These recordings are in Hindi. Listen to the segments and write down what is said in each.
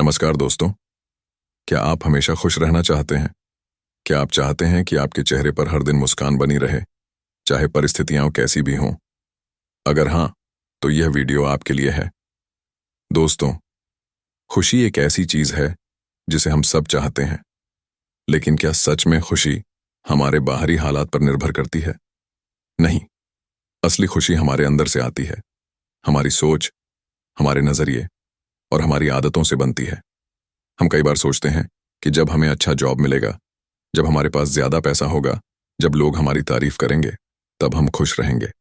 नमस्कार दोस्तों। क्या आप हमेशा खुश रहना चाहते हैं? क्या आप चाहते हैं कि आपके चेहरे पर हर दिन मुस्कान बनी रहे, चाहे परिस्थितियां कैसी भी हों? अगर हाँ, तो यह वीडियो आपके लिए है। दोस्तों, खुशी एक ऐसी चीज है जिसे हम सब चाहते हैं, लेकिन क्या सच में खुशी हमारे बाहरी हालात पर निर्भर करती है? नहीं, असली खुशी हमारे अंदर से आती है। हमारी सोच, हमारे नजरिए और हमारी आदतों से बनती है। हम कई बार सोचते हैं कि जब हमें अच्छा जॉब मिलेगा, जब हमारे पास ज्यादा पैसा होगा, जब लोग हमारी तारीफ करेंगे, तब हम खुश रहेंगे।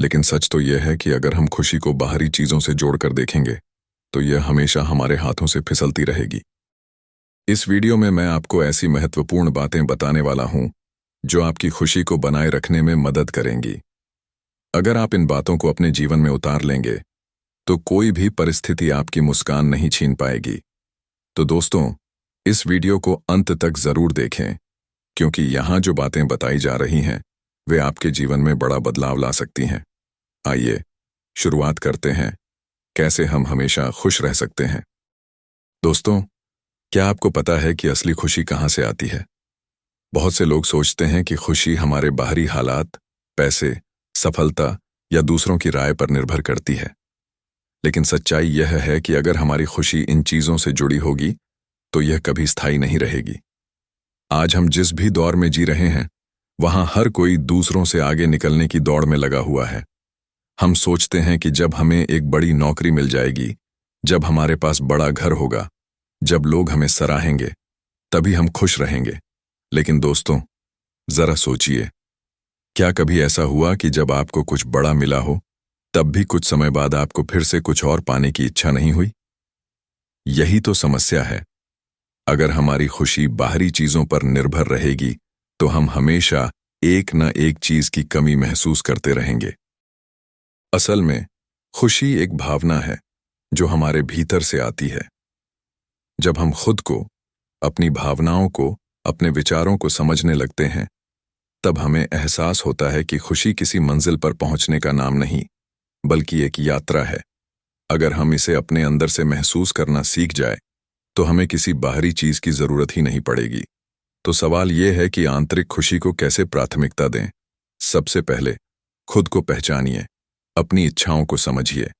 लेकिन सच तो यह है कि अगर हम खुशी को बाहरी चीजों से जोड़कर देखेंगे, तो यह हमेशा हमारे हाथों से फिसलती रहेगी। इस वीडियो में मैं आपको ऐसी महत्वपूर्ण बातें बताने वाला हूं जो आपकी खुशी को बनाए रखने में मदद करेंगी। अगर आप इन बातों को अपने जीवन में उतार लेंगे, तो कोई भी परिस्थिति आपकी मुस्कान नहीं छीन पाएगी। तो दोस्तों, इस वीडियो को अंत तक जरूर देखें, क्योंकि यहां जो बातें बताई जा रही हैं, वे आपके जीवन में बड़ा बदलाव ला सकती हैं। आइए शुरुआत करते हैं, कैसे हम हमेशा खुश रह सकते हैं। दोस्तों, क्या आपको पता है कि असली खुशी कहां से आती है? बहुत से लोग सोचते हैं कि खुशी हमारे बाहरी हालात, पैसे, सफलता या दूसरों की राय पर निर्भर करती है। लेकिन सच्चाई यह है कि अगर हमारी खुशी इन चीजों से जुड़ी होगी, तो यह कभी स्थायी नहीं रहेगी। आज हम जिस भी दौर में जी रहे हैं, वहां हर कोई दूसरों से आगे निकलने की दौड़ में लगा हुआ है। हम सोचते हैं कि जब हमें एक बड़ी नौकरी मिल जाएगी, जब हमारे पास बड़ा घर होगा, जब लोग हमें सराहेंगे, तभी हम खुश रहेंगे। लेकिन दोस्तों, जरा सोचिए, क्या कभी ऐसा हुआ कि जब आपको कुछ बड़ा मिला हो, तब भी कुछ समय बाद आपको फिर से कुछ और पाने की इच्छा नहीं हुई? यही तो समस्या है। अगर हमारी खुशी बाहरी चीजों पर निर्भर रहेगी, तो हम हमेशा एक न एक चीज की कमी महसूस करते रहेंगे। असल में खुशी एक भावना है जो हमारे भीतर से आती है। जब हम खुद को, अपनी भावनाओं को, अपने विचारों को समझने लगते हैं, तब हमें एहसास होता है कि खुशी किसी मंजिल पर पहुंचने का नाम नहीं, बल्कि एक यात्रा है। अगर हम इसे अपने अंदर से महसूस करना सीख जाए, तो हमें किसी बाहरी चीज की जरूरत ही नहीं पड़ेगी। तो सवाल यह है कि आंतरिक खुशी को कैसे प्राथमिकता दें। सबसे पहले खुद को पहचानिए, अपनी इच्छाओं को समझिए।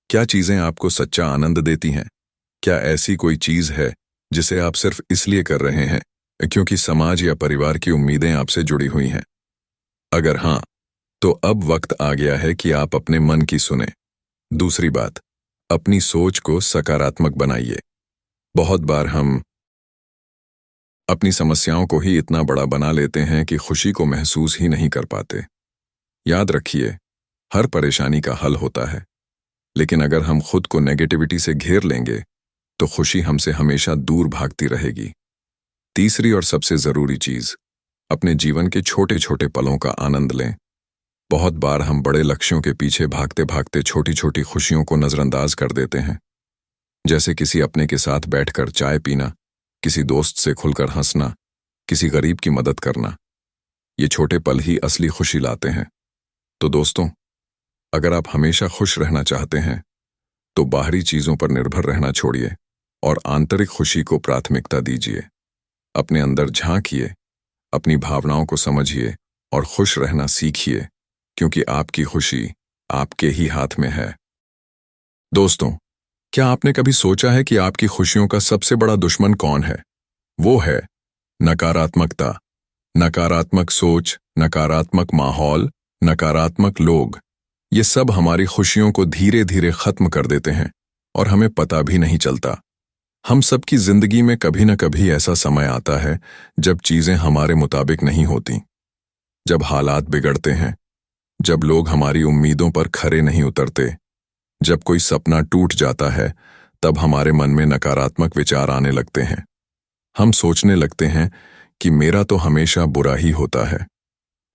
क्या चीजें आपको सच्चा आनंद देती हैं? क्या ऐसी कोई चीज है जिसे आप सिर्फ इसलिए कर रहे हैं क्योंकि समाज या परिवार की उम्मीदें आपसे जुड़ी हुई हैं? अगर हाँ, तो अब वक्त आ गया है कि आप अपने मन की सुने। दूसरी बात, अपनी सोच को सकारात्मक बनाइए। बहुत बार हम अपनी समस्याओं को ही इतना बड़ा बना लेते हैं कि खुशी को महसूस ही नहीं कर पाते। याद रखिए, हर परेशानी का हल होता है, लेकिन अगर हम खुद को नेगेटिविटी से घेर लेंगे, तो खुशी हमसे हमेशा दूर भागती रहेगी। तीसरी और सबसे जरूरी चीज, अपने जीवन के छोटे छोटे पलों का आनंद लें। बहुत बार हम बड़े लक्ष्यों के पीछे भागते भागते छोटी छोटी खुशियों को नजरअंदाज कर देते हैं, जैसे किसी अपने के साथ बैठकर चाय पीना, किसी दोस्त से खुलकर हंसना, किसी गरीब की मदद करना। ये छोटे पल ही असली खुशी लाते हैं। तो दोस्तों, अगर आप हमेशा खुश रहना चाहते हैं, तो बाहरी चीजों पर निर्भर रहना छोड़िए और आंतरिक खुशी को प्राथमिकता दीजिए। अपने अंदर झांकिए, अपनी भावनाओं को समझिए और खुश रहना सीखिए, क्योंकि आपकी खुशी आपके ही हाथ में है। दोस्तों, क्या आपने कभी सोचा है कि आपकी खुशियों का सबसे बड़ा दुश्मन कौन है? वो है नकारात्मकता। नकारात्मक सोच, नकारात्मक माहौल, नकारात्मक लोग, ये सब हमारी खुशियों को धीरे धीरे खत्म कर देते हैं और हमें पता भी नहीं चलता। हम सबकी जिंदगी में कभी न कभी ऐसा समय आता है जब चीजें हमारे मुताबिक नहीं होती, जब हालात बिगड़ते हैं, जब लोग हमारी उम्मीदों पर खरे नहीं उतरते, जब कोई सपना टूट जाता है, तब हमारे मन में नकारात्मक विचार आने लगते हैं। हम सोचने लगते हैं कि मेरा तो हमेशा बुरा ही होता है,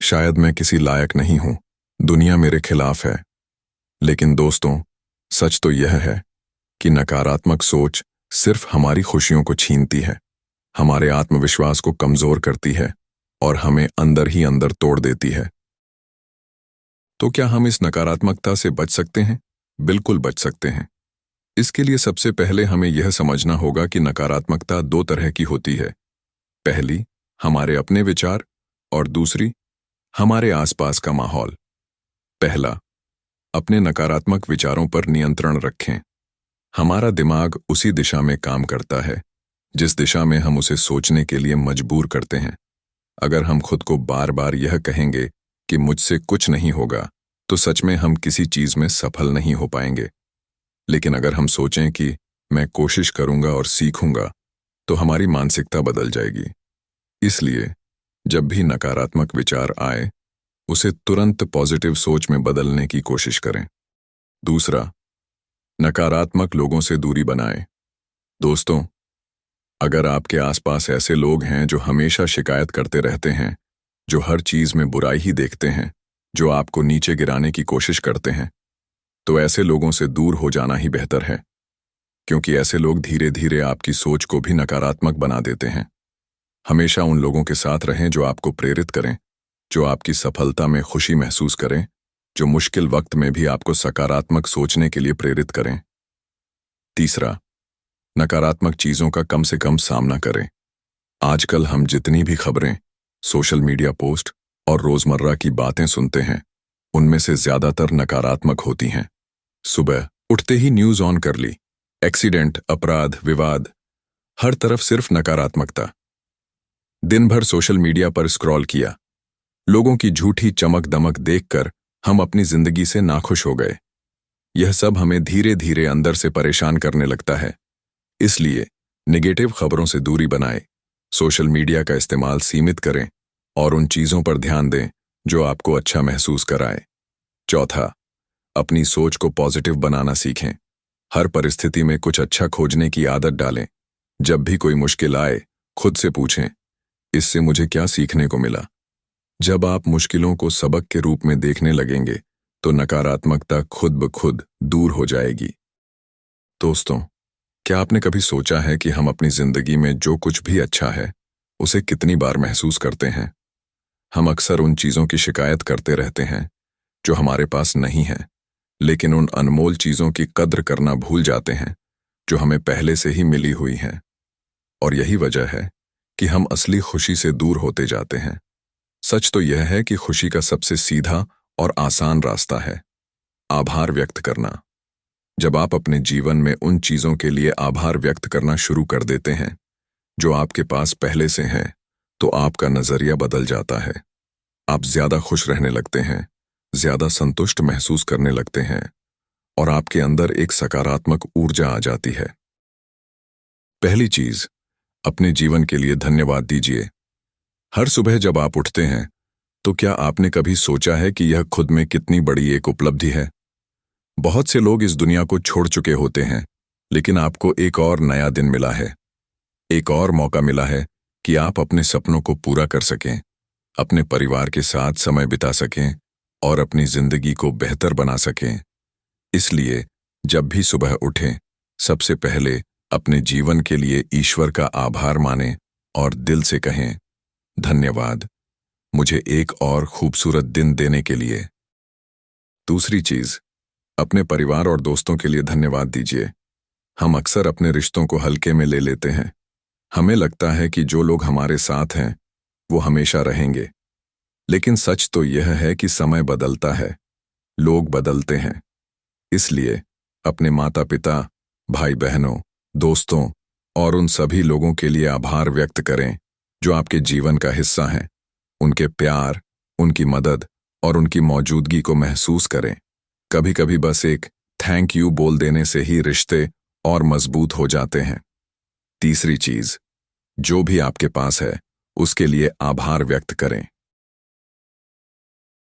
शायद मैं किसी लायक नहीं हूं, दुनिया मेरे खिलाफ है। लेकिन दोस्तों, सच तो यह है कि नकारात्मक सोच सिर्फ हमारी खुशियों को छीनती है, हमारे आत्मविश्वास को कमजोर करती है और हमें अंदर ही अंदर तोड़ देती है। तो क्या हम इस नकारात्मकता से बच सकते हैं? बिल्कुल बच सकते हैं। इसके लिए सबसे पहले हमें यह समझना होगा कि नकारात्मकता दो तरह की होती है। पहली, हमारे अपने विचार, और दूसरी, हमारे आसपास का माहौल। पहला, अपने नकारात्मक विचारों पर नियंत्रण रखें। हमारा दिमाग उसी दिशा में काम करता है जिस दिशा में हम उसे सोचने के लिए मजबूर करते हैं। अगर हम खुद को बार बार यह कहेंगे कि मुझसे कुछ नहीं होगा, तो सच में हम किसी चीज में सफल नहीं हो पाएंगे। लेकिन अगर हम सोचें कि मैं कोशिश करूंगा और सीखूंगा, तो हमारी मानसिकता बदल जाएगी। इसलिए जब भी नकारात्मक विचार आए, उसे तुरंत पॉजिटिव सोच में बदलने की कोशिश करें। दूसरा, नकारात्मक लोगों से दूरी बनाएं। दोस्तों, अगर आपके आसपास ऐसे लोग हैं जो हमेशा शिकायत करते रहते हैं, जो हर चीज में बुराई ही देखते हैं, जो आपको नीचे गिराने की कोशिश करते हैं, तो ऐसे लोगों से दूर हो जाना ही बेहतर है, क्योंकि ऐसे लोग धीरे धीरे आपकी सोच को भी नकारात्मक बना देते हैं। हमेशा उन लोगों के साथ रहें जो आपको प्रेरित करें, जो आपकी सफलता में खुशी महसूस करें, जो मुश्किल वक्त में भी आपको सकारात्मक सोचने के लिए प्रेरित करें। तीसरा, नकारात्मक चीजों का कम से कम सामना करें। आजकल हम जितनी भी खबरें, सोशल मीडिया पोस्ट और रोजमर्रा की बातें सुनते हैं, उनमें से ज्यादातर नकारात्मक होती हैं। सुबह उठते ही न्यूज ऑन कर ली, एक्सीडेंट, अपराध, विवाद, हर तरफ सिर्फ नकारात्मकता। दिन भर सोशल मीडिया पर स्क्रॉल किया, लोगों की झूठी चमक दमक देखकर हम अपनी जिंदगी से नाखुश हो गए। यह सब हमें धीरे धीरे अंदर से परेशान करने लगता है। इसलिए नेगेटिव खबरों से दूरी बनाएं, सोशल मीडिया का इस्तेमाल सीमित करें और उन चीजों पर ध्यान दें जो आपको अच्छा महसूस कराए। चौथा, अपनी सोच को पॉजिटिव बनाना सीखें। हर परिस्थिति में कुछ अच्छा खोजने की आदत डालें। जब भी कोई मुश्किल आए, खुद से पूछें, इससे मुझे क्या सीखने को मिला? जब आप मुश्किलों को सबक के रूप में देखने लगेंगे, तो नकारात्मकता खुद ब खुद दूर हो जाएगी। दोस्तों, क्या आपने कभी सोचा है कि हम अपनी जिंदगी में जो कुछ भी अच्छा है, उसे कितनी बार महसूस करते हैं? हम अक्सर उन चीजों की शिकायत करते रहते हैं जो हमारे पास नहीं है, लेकिन उन अनमोल चीजों की कद्र करना भूल जाते हैं जो हमें पहले से ही मिली हुई हैं। और यही वजह है कि हम असली खुशी से दूर होते जाते हैं। सच तो यह है कि खुशी का सबसे सीधा और आसान रास्ता है आभार व्यक्त करना। जब आप अपने जीवन में उन चीजों के लिए आभार व्यक्त करना शुरू कर देते हैं जो आपके पास पहले से हैं, तो आपका नजरिया बदल जाता है। आप ज्यादा खुश रहने लगते हैं, ज्यादा संतुष्ट महसूस करने लगते हैं और आपके अंदर एक सकारात्मक ऊर्जा आ जाती है। पहली चीज, अपने जीवन के लिए धन्यवाद दीजिए। हर सुबह जब आप उठते हैं, तो क्या आपने कभी सोचा है कि यह खुद में कितनी बड़ी एक उपलब्धि है? बहुत से लोग इस दुनिया को छोड़ चुके होते हैं, लेकिन आपको एक और नया दिन मिला है, एक और मौका मिला है कि आप अपने सपनों को पूरा कर सकें, अपने परिवार के साथ समय बिता सकें और अपनी जिंदगी को बेहतर बना सकें। इसलिए जब भी सुबह उठें, सबसे पहले अपने जीवन के लिए ईश्वर का आभार मानें और दिल से कहें, धन्यवाद मुझे एक और खूबसूरत दिन देने के लिए। दूसरी चीज, अपने परिवार और दोस्तों के लिए धन्यवाद दीजिए। हम अक्सर अपने रिश्तों को हल्के में ले लेते हैं। हमें लगता है कि जो लोग हमारे साथ हैं, वो हमेशा रहेंगे। लेकिन सच तो यह है कि समय बदलता है, लोग बदलते हैं। इसलिए अपने माता पिता, भाई बहनों, दोस्तों और उन सभी लोगों के लिए आभार व्यक्त करें जो आपके जीवन का हिस्सा हैं। उनके प्यार, उनकी मदद और उनकी मौजूदगी को महसूस करें। कभी कभी बस एक थैंक यू बोल देने से ही रिश्ते और मजबूत हो जाते हैं। तीसरी चीज, जो भी आपके पास है उसके लिए आभार व्यक्त करें।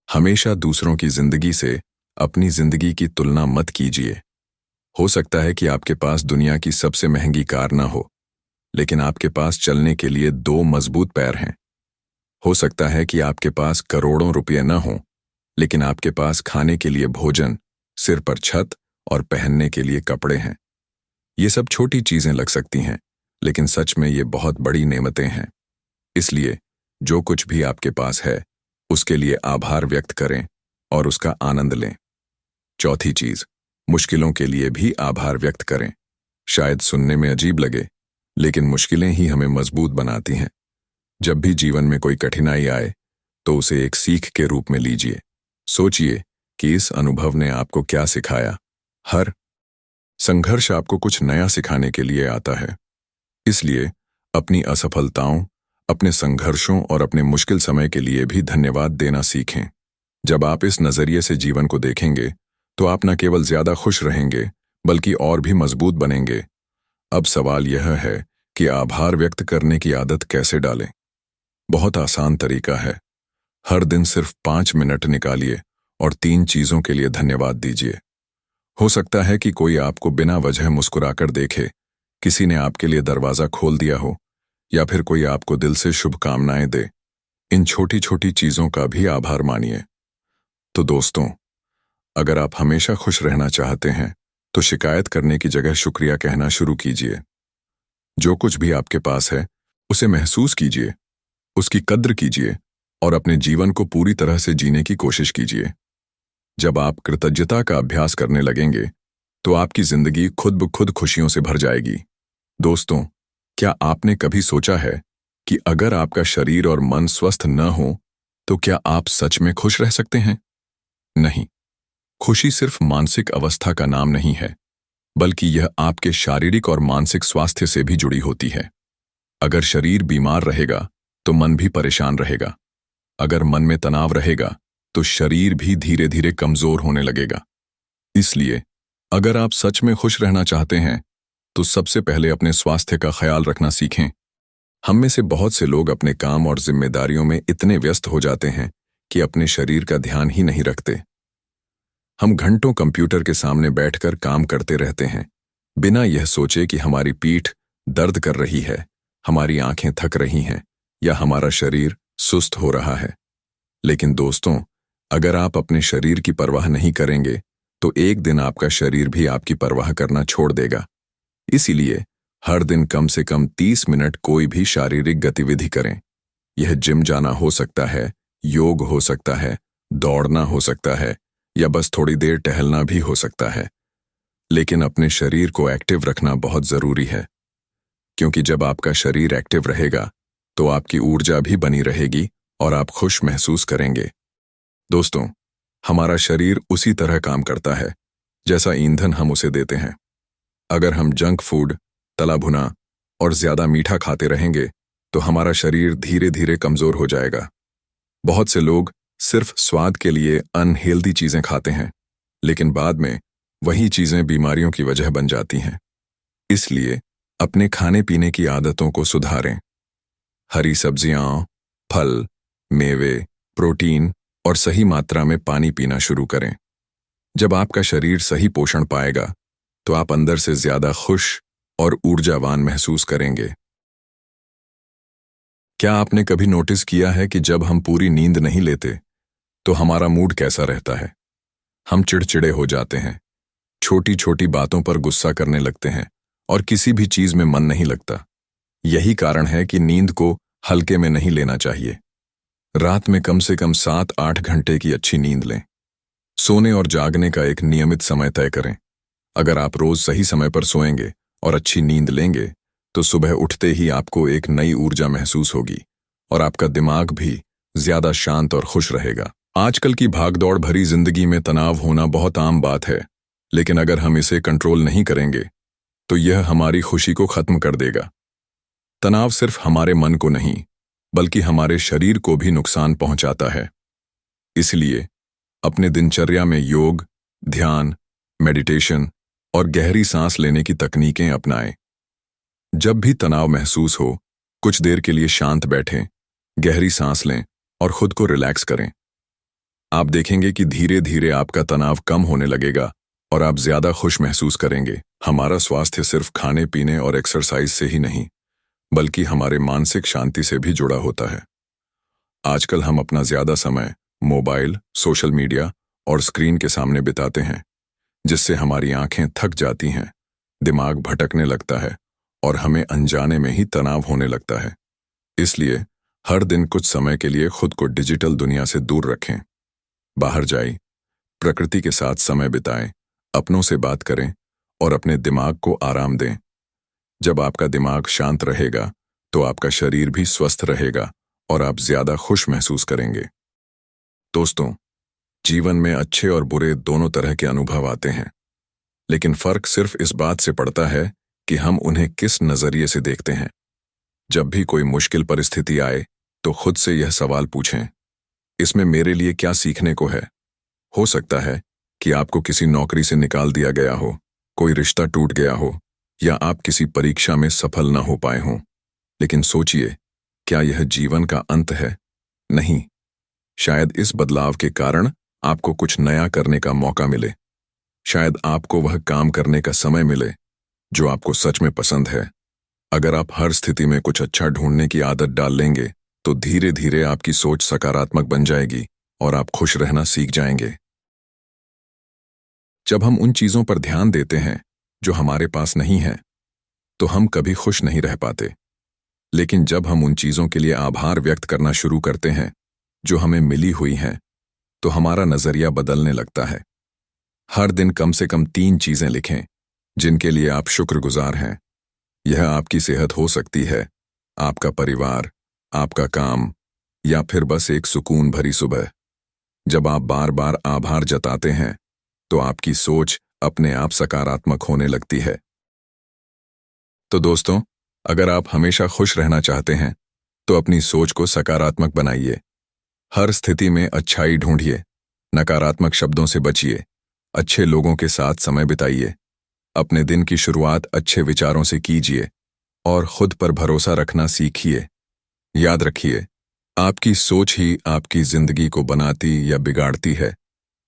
हमेशा दूसरों की जिंदगी से अपनी जिंदगी की तुलना मत कीजिए। हो सकता है कि आपके पास दुनिया की सबसे महंगी कार ना हो, लेकिन आपके पास चलने के लिए 2 मजबूत पैर हैं। हो सकता है कि आपके पास करोड़ों रुपये न हों, लेकिन आपके पास खाने के लिए भोजन, सिर पर छत और पहनने के लिए कपड़े हैं। ये सब छोटी चीजें लग सकती हैं, लेकिन सच में ये बहुत बड़ी नेमतें हैं। इसलिए जो कुछ भी आपके पास है, उसके लिए आभार व्यक्त करें और उसका आनंद लें। चौथी चीज, मुश्किलों के लिए भी आभार व्यक्त करें। शायद सुनने में अजीब लगे, लेकिन मुश्किलें ही हमें मजबूत बनाती हैं। जब भी जीवन में कोई कठिनाई आए, तो उसे एक सीख के रूप में लीजिए। सोचिए कि इस अनुभव ने आपको क्या सिखाया। हर संघर्ष आपको कुछ नया सिखाने के लिए आता है। इसलिए अपनी असफलताओं, अपने संघर्षों और अपने मुश्किल समय के लिए भी धन्यवाद देना सीखें। जब आप इस नजरिए से जीवन को देखेंगे, तो आप न केवल ज्यादा खुश रहेंगे, बल्कि और भी मजबूत बनेंगे। अब सवाल यह है कि आभार व्यक्त करने की आदत कैसे डालें। बहुत आसान तरीका है। हर दिन सिर्फ 5 मिनट निकालिए और 3 चीजों के लिए धन्यवाद दीजिए। हो सकता है कि कोई आपको बिना वजह मुस्कुराकर देखे, किसी ने आपके लिए दरवाजा खोल दिया हो, या फिर कोई आपको दिल से शुभकामनाएं दे। इन छोटी छोटी चीजों का भी आभार मानिए। तो दोस्तों, अगर आप हमेशा खुश रहना चाहते हैं, तो शिकायत करने की जगह शुक्रिया कहना शुरू कीजिए। जो कुछ भी आपके पास है, उसे महसूस कीजिए, उसकी कद्र कीजिए और अपने जीवन को पूरी तरह से जीने की कोशिश कीजिए। जब आप कृतज्ञता का अभ्यास करने लगेंगे, तो आपकी जिंदगी खुद ब खुद खुशियों से भर जाएगी। दोस्तों, क्या आपने कभी सोचा है कि अगर आपका शरीर और मन स्वस्थ न हो, तो क्या आप सच में खुश रह सकते हैं? नहीं। खुशी सिर्फ मानसिक अवस्था का नाम नहीं है, बल्कि यह आपके शारीरिक और मानसिक स्वास्थ्य से भी जुड़ी होती है। अगर शरीर बीमार रहेगा, तो मन भी परेशान रहेगा। अगर मन में तनाव रहेगा, तो शरीर भी धीरे धीरे कमजोर होने लगेगा। इसलिए अगर आप सच में खुश रहना चाहते हैं, तो सबसे पहले अपने स्वास्थ्य का ख्याल रखना सीखें। हम में से बहुत से लोग अपने काम और जिम्मेदारियों में इतने व्यस्त हो जाते हैं कि अपने शरीर का ध्यान ही नहीं रखते। हम घंटों कंप्यूटर के सामने बैठकर काम करते रहते हैं, बिना यह सोचे कि हमारी पीठ दर्द कर रही है, हमारी आंखें थक रही हैं या हमारा शरीर सुस्त हो रहा है। लेकिन दोस्तों, अगर आप अपने शरीर की परवाह नहीं करेंगे, तो एक दिन आपका शरीर भी आपकी परवाह करना छोड़ देगा। इसीलिए हर दिन कम से कम 30 मिनट कोई भी शारीरिक गतिविधि करें। यह जिम जाना हो सकता है, योग हो सकता है, दौड़ना हो सकता है, या बस थोड़ी देर टहलना भी हो सकता है। लेकिन अपने शरीर को एक्टिव रखना बहुत जरूरी है, क्योंकि जब आपका शरीर एक्टिव रहेगा, तो आपकी ऊर्जा भी बनी रहेगी और आप खुश महसूस करेंगे। दोस्तों, हमारा शरीर उसी तरह काम करता है जैसा ईंधन हम उसे देते हैं। अगर हम जंक फूड, तला भुना और ज्यादा मीठा खाते रहेंगे, तो हमारा शरीर धीरे धीरे कमजोर हो जाएगा। बहुत से लोग सिर्फ स्वाद के लिए अनहेल्दी चीजें खाते हैं, लेकिन बाद में वही चीजें बीमारियों की वजह बन जाती हैं। इसलिए अपने खाने पीने की आदतों को सुधारें। हरी सब्जियां, फल, मेवे, प्रोटीन और सही मात्रा में पानी पीना शुरू करें। जब आपका शरीर सही पोषण पाएगा, तो आप अंदर से ज्यादा खुश और ऊर्जावान महसूस करेंगे। क्या आपने कभी नोटिस किया है कि जब हम पूरी नींद नहीं लेते, तो हमारा मूड कैसा रहता है? हम चिड़चिड़े हो जाते हैं, छोटी छोटी बातों पर गुस्सा करने लगते हैं और किसी भी चीज में मन नहीं लगता। यही कारण है कि नींद को हल्के में नहीं लेना चाहिए। रात में कम से कम 7-8 घंटे की अच्छी नींद लें। सोने और जागने का एक नियमित समय तय करें। अगर आप रोज सही समय पर सोएंगे और अच्छी नींद लेंगे, तो सुबह उठते ही आपको एक नई ऊर्जा महसूस होगी और आपका दिमाग भी ज्यादा शांत और खुश रहेगा। आजकल की भागदौड़ भरी जिंदगी में तनाव होना बहुत आम बात है, लेकिन अगर हम इसे कंट्रोल नहीं करेंगे, तो यह हमारी खुशी को खत्म कर देगा। तनाव सिर्फ हमारे मन को नहीं, बल्कि हमारे शरीर को भी नुकसान पहुंचाता है। इसलिए अपने दिनचर्या में योग, ध्यान, मेडिटेशन और गहरी सांस लेने की तकनीकें अपनाएं। जब भी तनाव महसूस हो, कुछ देर के लिए शांत बैठें, गहरी सांस लें और खुद को रिलैक्स करें। आप देखेंगे कि धीरे धीरे आपका तनाव कम होने लगेगा और आप ज्यादा खुश महसूस करेंगे। हमारा स्वास्थ्य सिर्फ खाने पीने और एक्सरसाइज से ही नहीं, बल्कि हमारे मानसिक शांति से भी जुड़ा होता है। आजकल हम अपना ज्यादा समय मोबाइल, सोशल मीडिया और स्क्रीन के सामने बिताते हैं, जिससे हमारी आंखें थक जाती हैं, दिमाग भटकने लगता है और हमें अनजाने में ही तनाव होने लगता है। इसलिए हर दिन कुछ समय के लिए खुद को डिजिटल दुनिया से दूर रखें। बाहर जाएं, प्रकृति के साथ समय बिताएं, अपनों से बात करें और अपने दिमाग को आराम दें। जब आपका दिमाग शांत रहेगा तो आपका शरीर भी स्वस्थ रहेगा और आप ज्यादा खुश महसूस करेंगे। दोस्तों, जीवन में अच्छे और बुरे दोनों तरह के अनुभव आते हैं, लेकिन फर्क सिर्फ इस बात से पड़ता है कि हम उन्हें किस नजरिए से देखते हैं। जब भी कोई मुश्किल परिस्थिति आए तो खुद से यह सवाल पूछें, इसमें मेरे लिए क्या सीखने को है। हो सकता है कि आपको किसी नौकरी से निकाल दिया गया हो, कोई रिश्ता टूट गया हो, या आप किसी परीक्षा में सफल न हो पाए हों। लेकिन सोचिए, क्या यह जीवन का अंत है? नहीं। शायद इस बदलाव के कारण आपको कुछ नया करने का मौका मिले। शायद आपको वह काम करने का समय मिले जो आपको सच में पसंद है। अगर आप हर स्थिति में कुछ अच्छा ढूंढने की आदत डाल लेंगे तो धीरे धीरे आपकी सोच सकारात्मक बन जाएगी और आप खुश रहना सीख जाएंगे। जब हम उन चीजों पर ध्यान देते हैं जो हमारे पास नहीं है, तो हम कभी खुश नहीं रह पाते। लेकिन जब हम उन चीजों के लिए आभार व्यक्त करना शुरू करते हैं जो हमें मिली हुई हैं, तो हमारा नजरिया बदलने लगता है। हर दिन कम से कम 3 चीजें लिखें जिनके लिए आप शुक्रगुजार हैं। यह आपकी सेहत हो सकती है, आपका परिवार, आपका काम, या फिर बस एक सुकून भरी सुबह। जब आप बार बार आभार जताते हैं तो आपकी सोच अपने आप सकारात्मक होने लगती है। तो दोस्तों, अगर आप हमेशा खुश रहना चाहते हैं तो अपनी सोच को सकारात्मक बनाइए। हर स्थिति में अच्छाई ढूंढिए, नकारात्मक शब्दों से बचिए, अच्छे लोगों के साथ समय बिताइए, अपने दिन की शुरुआत अच्छे विचारों से कीजिए और खुद पर भरोसा रखना सीखिए। याद रखिए, आपकी सोच ही आपकी जिंदगी को बनाती या बिगाड़ती है।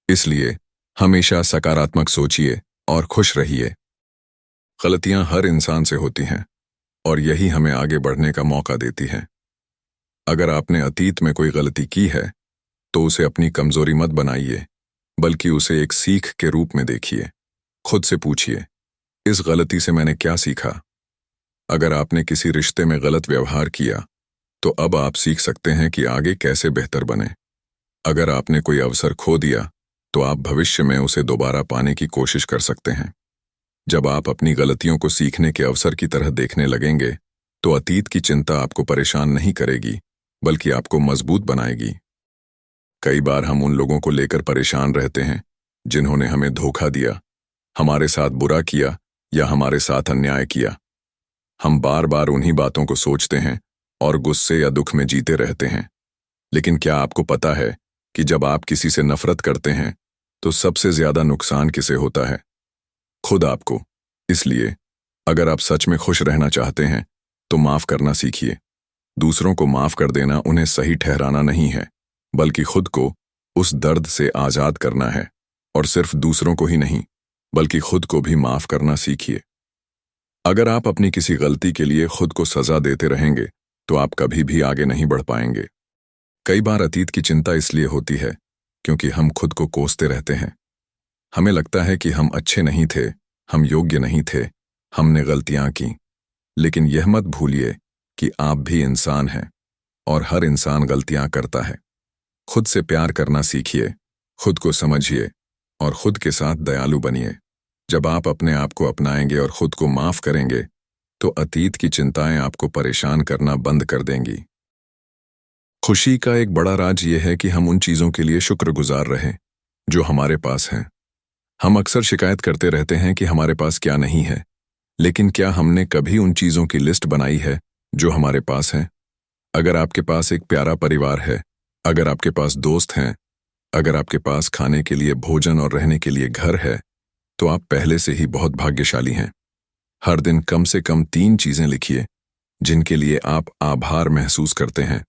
इसलिए हमेशा सकारात्मक सोचिए और खुश रहिए। गलतियां हर इंसान से होती हैं और यही हमें आगे बढ़ने का मौका देती हैं। अगर आपने अतीत में कोई गलती की है तो उसे अपनी कमजोरी मत बनाइए, बल्कि उसे एक सीख के रूप में देखिए। खुद से पूछिए, इस गलती से मैंने क्या सीखा? अगर आपने किसी रिश्ते में गलत व्यवहार किया तो अब आप सीख सकते हैं कि आगे कैसे बेहतर बने। अगर आपने कोई अवसर खो दिया तो आप भविष्य में उसे दोबारा पाने की कोशिश कर सकते हैं। जब आप अपनी गलतियों को सीखने के अवसर की तरह देखने लगेंगे तो अतीत की चिंता आपको परेशान नहीं करेगी, बल्कि आपको मजबूत बनाएगी। कई बार हम उन लोगों को लेकर परेशान रहते हैं जिन्होंने हमें धोखा दिया, हमारे साथ बुरा किया या हमारे साथ अन्याय किया। हम बार बार उन्हीं बातों को सोचते हैं और गुस्से या दुख में जीते रहते हैं। लेकिन क्या आपको पता है कि जब आप किसी से नफरत करते हैं तो सबसे ज्यादा नुकसान किसे होता है? खुद आपको। इसलिए अगर आप सच में खुश रहना चाहते हैं तो माफ करना सीखिए। दूसरों को माफ कर देना उन्हें सही ठहराना नहीं है, बल्कि खुद को उस दर्द से आजाद करना है। और सिर्फ दूसरों को ही नहीं, बल्कि खुद को भी माफ करना सीखिए। अगर आप अपनी किसी गलती के लिए खुद को सजा देते रहेंगे तो आप कभी भी आगे नहीं बढ़ पाएंगे। कई बार अतीत की चिंता इसलिए होती है क्योंकि हम खुद को कोसते रहते हैं। हमें लगता है कि हम अच्छे नहीं थे, हम योग्य नहीं थे, हमने गलतियां की। लेकिन यह मत भूलिए कि आप भी इंसान हैं और हर इंसान गलतियां करता है। खुद से प्यार करना सीखिए, खुद को समझिए और खुद के साथ दयालु बनिए। जब आप अपने आप को अपनाएंगे और खुद को माफ करेंगे तो अतीत की चिंताएं आपको परेशान करना बंद कर देंगी। खुशी का एक बड़ा राज यह है कि हम उन चीजों के लिए शुक्रगुजार रहें जो हमारे पास हैं। हम अक्सर शिकायत करते रहते हैं कि हमारे पास क्या नहीं है, लेकिन क्या हमने कभी उन चीजों की लिस्ट बनाई है जो हमारे पास हैं? अगर आपके पास एक प्यारा परिवार है, अगर आपके पास दोस्त हैं, अगर आपके पास खाने के लिए भोजन और रहने के लिए घर है, तो आप पहले से ही बहुत भाग्यशाली हैं। हर दिन कम से कम 3 चीजें लिखिए जिनके लिए आप आभार महसूस करते हैं।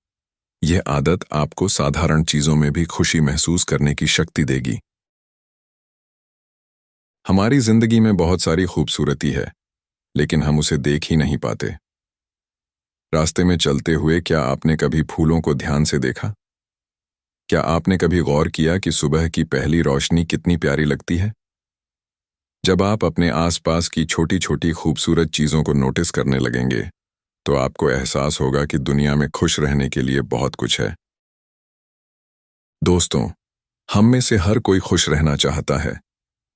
यह आदत आपको साधारण चीजों में भी खुशी महसूस करने की शक्ति देगी। हमारी जिंदगी में बहुत सारी खूबसूरती है, लेकिन हम उसे देख ही नहीं पाते। रास्ते में चलते हुए क्या आपने कभी फूलों को ध्यान से देखा? क्या आपने कभी गौर किया कि सुबह की पहली रोशनी कितनी प्यारी लगती है? जब आप अपने आसपास की छोटी छोटी खूबसूरत चीजों को नोटिस करने लगेंगे तो आपको एहसास होगा कि दुनिया में खुश रहने के लिए बहुत कुछ है। दोस्तों, हम में से हर कोई खुश रहना चाहता है,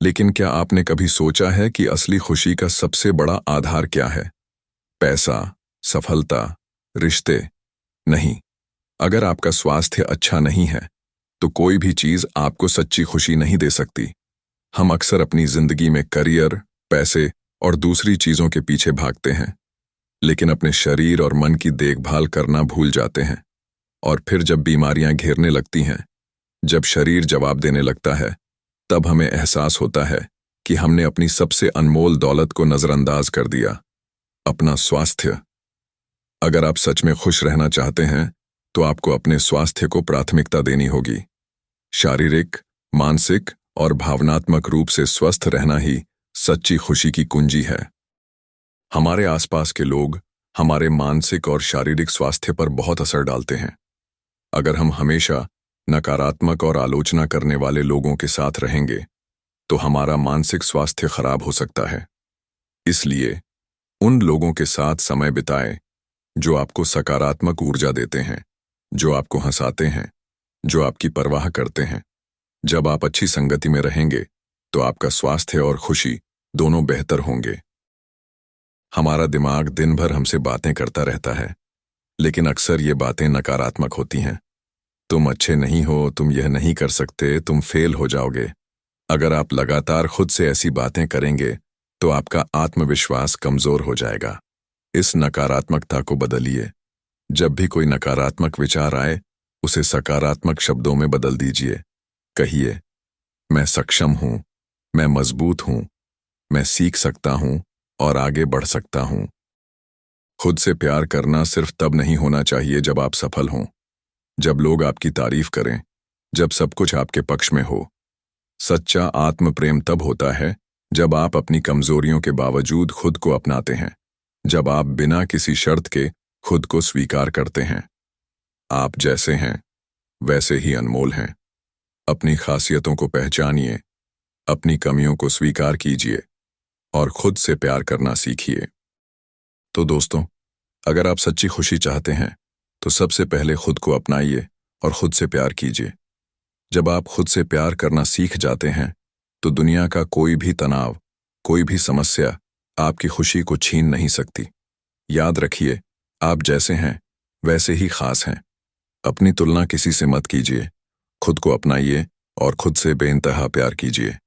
लेकिन क्या आपने कभी सोचा है कि असली खुशी का सबसे बड़ा आधार क्या है? पैसा, सफलता, रिश्ते? नहीं। अगर आपका स्वास्थ्य अच्छा नहीं है, तो कोई भी चीज आपको सच्ची खुशी नहीं दे सकती। हम अक्सर अपनी जिंदगी में करियर, पैसे और दूसरी चीजों के पीछे भागते हैं, लेकिन अपने शरीर और मन की देखभाल करना भूल जाते हैं। और फिर जब बीमारियां घेरने लगती हैं, जब शरीर जवाब देने लगता है, तब हमें एहसास होता है कि हमने अपनी सबसे अनमोल दौलत को नजरअंदाज कर दिया, अपना स्वास्थ्य। अगर आप सच में खुश रहना चाहते हैं, तो आपको अपने स्वास्थ्य को प्राथमिकता देनी होगी। शारीरिक, मानसिक और भावनात्मक रूप से स्वस्थ रहना ही सच्ची खुशी की कुंजी है। हमारे आसपास के लोग हमारे मानसिक और शारीरिक स्वास्थ्य पर बहुत असर डालते हैं। अगर हम हमेशा नकारात्मक और आलोचना करने वाले लोगों के साथ रहेंगे, तो हमारा मानसिक स्वास्थ्य खराब हो सकता है। इसलिए उन लोगों के साथ समय बिताएं जो आपको सकारात्मक ऊर्जा देते हैं, जो आपको हंसाते हैं, जो आपकी परवाह करते हैं। जब आप अच्छी संगति में रहेंगे, तो आपका स्वास्थ्य और खुशी दोनों बेहतर होंगे। हमारा दिमाग दिन भर हमसे बातें करता रहता है, लेकिन अक्सर ये बातें नकारात्मक होती हैं। तुम अच्छे नहीं हो, तुम यह नहीं कर सकते, तुम फेल हो जाओगे। अगर आप लगातार खुद से ऐसी बातें करेंगे, तो आपका आत्मविश्वास कमजोर हो जाएगा। इस नकारात्मकता को बदलिए। जब भी कोई नकारात्मक विचार आए, उसे सकारात्मक शब्दों में बदल दीजिए। कहिए, मैं सक्षम हूं, मैं मजबूत हूं, मैं सीख सकता हूं और आगे बढ़ सकता हूं। खुद से प्यार करना सिर्फ तब नहीं होना चाहिए जब आप सफल हों, जब लोग आपकी तारीफ करें, जब सब कुछ आपके पक्ष में हो। सच्चा आत्म प्रेम तब होता है जब आप अपनी कमजोरियों के बावजूद खुद को अपनाते हैं, जब आप बिना किसी शर्त के खुद को स्वीकार करते हैं। आप जैसे हैं, वैसे ही अनमोल हैं। अपनी खासियतों को पहचानिए, अपनी कमियों को स्वीकार कीजिए और खुद से प्यार करना सीखिए। तो दोस्तों, अगर आप सच्ची खुशी चाहते हैं, तो सबसे पहले खुद को अपनाइए और खुद से प्यार कीजिए। जब आप खुद से प्यार करना सीख जाते हैं, तो दुनिया का कोई भी तनाव, कोई भी समस्या आपकी खुशी को छीन नहीं सकती। याद रखिए, आप जैसे हैं, वैसे ही खास हैं। अपनी तुलना किसी से मत कीजिए। खुद को अपनाइए और खुद से बेइंतहा प्यार कीजिए।